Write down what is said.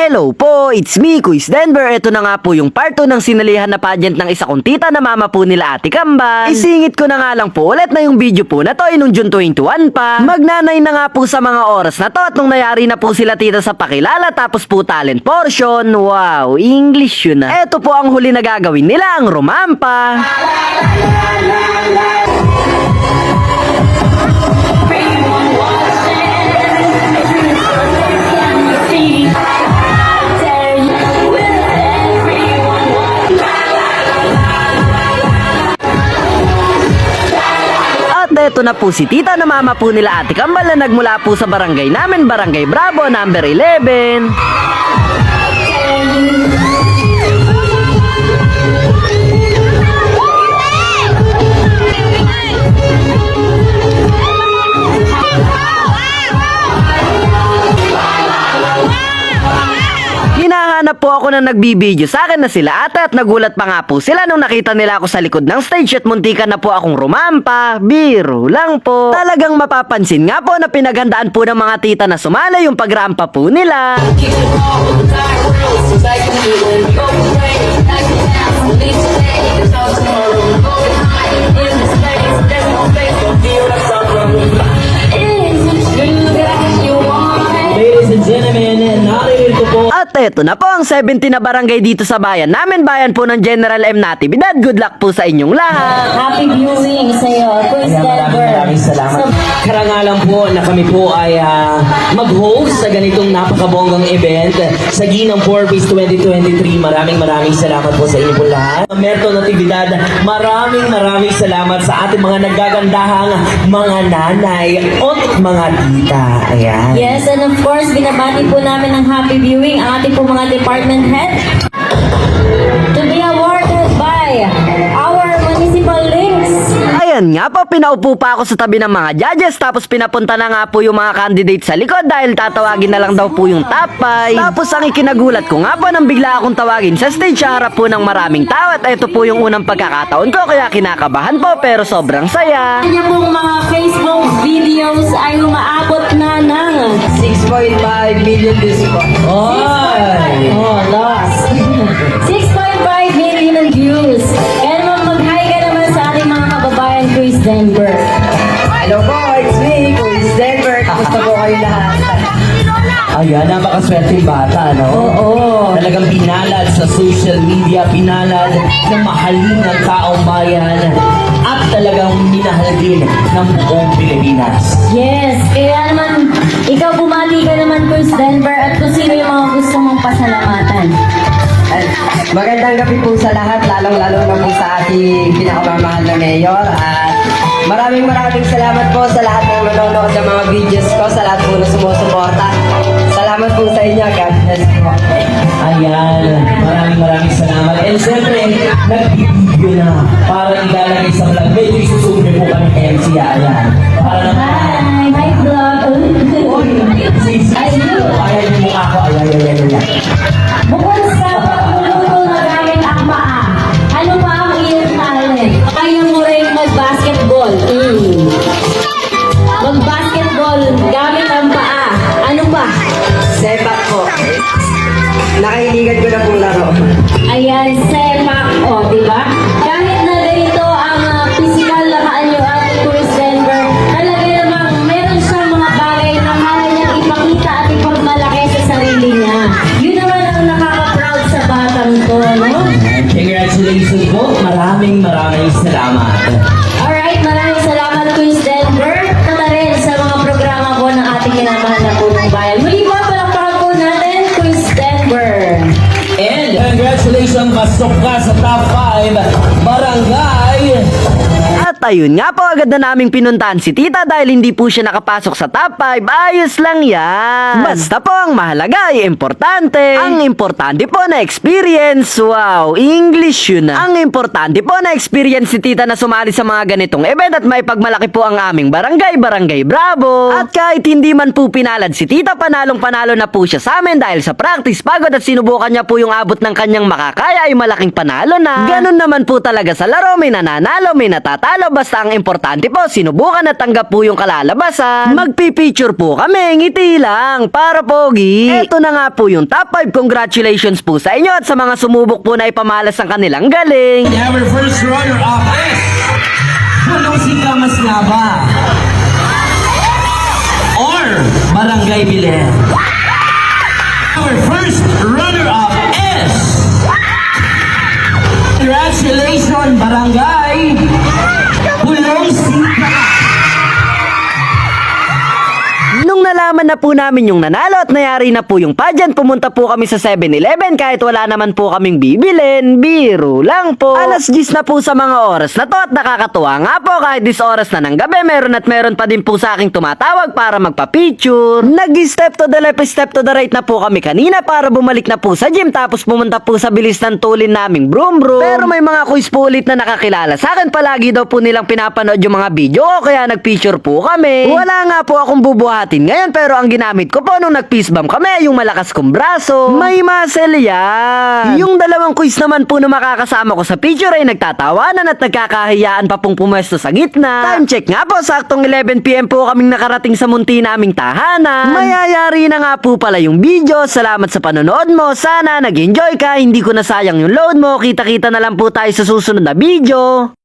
Hello po, it's me, Kuis Denver. Ito na nga po yung part 2 ng sinalihan na pageant ng isa kong tita na mama po nila Ate Kambal. Isingit ko na nga lang po ulit na yung video po na to ay nung June 21 pa. Magnanay na nga po sa mga oras na to at nung nayari na po sila tita sa pakilala tapos po talent portion. Wow, English yun na. Ito po ang huli na gagawin nila, ang rumampa. Ito na po si tita na mama po nila Ate Kambal na nagmula po sa barangay namin, Barangay Bravo, number 11. Hinahanap po ako na nagbibideo sa akin na sila ate at nagulat pa nga po sila nung nakita nila ako sa likod ng stage at muntikan na po akong rumampa. Biro lang po. Talagang mapapansin nga po na pinaghandaan po ng mga tita na sumala yung pagrampa po nila. Ladies and gentlemen, narinig ko po. At eto na po ang 70 na barangay dito sa bayan namin, bayan po ng General M. Natividad. Good luck po sa inyong lahat. Happy viewing sa iyo, Kuis Denver. Maraming salamat. Karangalan po na kami po ay mag-host sa ganitong napakabonggang event sa Ginang Forbes 2023. Maraming salamat po sa inyo po lahat. Merto Natividad, maraming salamat sa ating mga naggagandahang mga nanay at mga tita. Ayan. Yes, and of course, binabati po namin ng happy viewing ang ating po mga department head to be awarded by our municipal links. Ayan nga po, pinaupo pa ako sa tabi ng mga judges tapos pinapunta na nga po yung mga candidate sa likod dahil tatawagin na lang daw po yung top 5. Tapos ang ikinagulat ko nga po nang bigla akong tawagin sa stage sa harap po ng maraming tao at ito po yung unang pagkakataon ko kaya kinakabahan po pero sobrang saya. Kanya pong mga Facebook videos ay umaabot na ng 6.5 million views po. Oy! oh, lost. 6.5 million views. Kaya naman mag-hi ka naman sa ating mga kababayan, Kuis Denver. Hello po, it's me, Kuis Denver. Kamusta po kayo lahat? Ayan, napakaswerte bata, no? Oo. Talagang pinalad sa social media, pinalad ng mahalin ng taong bayan at talagang minahal din ng buong Pilipinas. Yes, kaya naman, ikaw bumati ka naman, Kuis Denver, at kung sino yung mga gusto mong pasalamatan. Magandang gabi po sa lahat, lalong-lalo na po sa ating pinakamamahal na mayor. At maraming salamat po sa lahat ng nanonood ng mga videos ko, sa lahat po na sumusuporta. Salamat po sa inyo, God bless po. Ayan, maraming salamat. And siyempre, nag-video na para ilalagay sa vlog. Medyo isusubre po kami kay MC. Ayan. Para naman. Hi, vlog. Ayan yung mukha ko. Ayan. Bukod sa pagluluto na gamit ang paa, ano pa ang iyong talent? Kaya mo rin mag-basketball. Mag-basketball gamit ang paa. Ano pa? Sepak po. Nakahiligan ko na pong laro. Ayan, sepak. O, di ba? Kahit na ganito ang physical na kaanyo at Kuis Denver, talaga namang meron siyang mga bagay na kaya niyang ipakita at ipagmalaki sa sarili niya. Yun naman ang nakaka-proud sa batang to, no? Congratulations po. Maraming salamat. Alright, maraming salamat Kuis Denver. Tata rin sa mga programa po ng ating minamahal na punong bayan. Muli po, palakpakan po natin, Kuis Denver. And congratulations, pasok ka sa top 5 barangay. At ayun nga po, agad na naming pinuntahan si tita dahil hindi po siya nakapasok sa top 5. Ayos lang yan. Basta po ang mahalaga ay importante. Ang importante po na experience. Wow, English yun na. Ang importante po na experience si tita na sumali sa mga ganitong event at may pagmalaki po ang aming barangay, Barangay Bravo. At kahit hindi man po pinalad si tita, panalong-panalo na po siya sa amin dahil sa practice, pagod at sinubukan niya po yung abot ng kanyang makakaya ay malaking panalo na. Ganun naman po talaga sa laro, may nananalo, may natatalo, tayo, basta ang importante po, sinubukan at tanggap po yung kalalabasan. Magpipicture po kami, ngiti lang, para pogi. Eto na nga po yung top 5. Congratulations po sa inyo at sa mga sumubok po na ipamalas ang kanilang galing. Our first runner-up is Punong Singkamas nga ba? Or Barangay Bilen? Our first runner-up is congratulations Barangay Punong Singkamas. Nung nalaman na po namin yung nanalo at nayari na po yung pageant, pumunta po kami sa 7-Eleven kahit wala naman po kaming bibilin. Biro lang po. Alas 10 na po sa mga oras na to at nakakatuwa nga po kahit 10 oras na ng gabi meron pa din po sa aking tumatawag para magpa-picture. Nag-step to the left, step to the right na po kami kanina para bumalik na po sa gym tapos pumunta po sa bilis ng tulin naming broom. Pero may mga quiz po ulit na nakakilala sa akin. Palagi daw po nilang pinapanood yung mga video ko kaya nag-picture po kami. Wala nga po akong bubuhatin ngayon pero ang ginamit ko po nung nag-peace bomb kami yung malakas kong braso. May muscle yan. Yung dalawang quiz naman po na makakasama ko sa picture ay nagtatawanan at nagkakahiyaan pa pong pumwesto sa gitna. Time check nga po, saktong 11 PM po kaming nakarating sa munti naming tahanan. Mayayari na nga po pala yung video. Salamat sa panonood mo. Sana nag-enjoy ka. Hindi ko nasayang yung load mo. Kita-kita na lang po tayo sa susunod na video.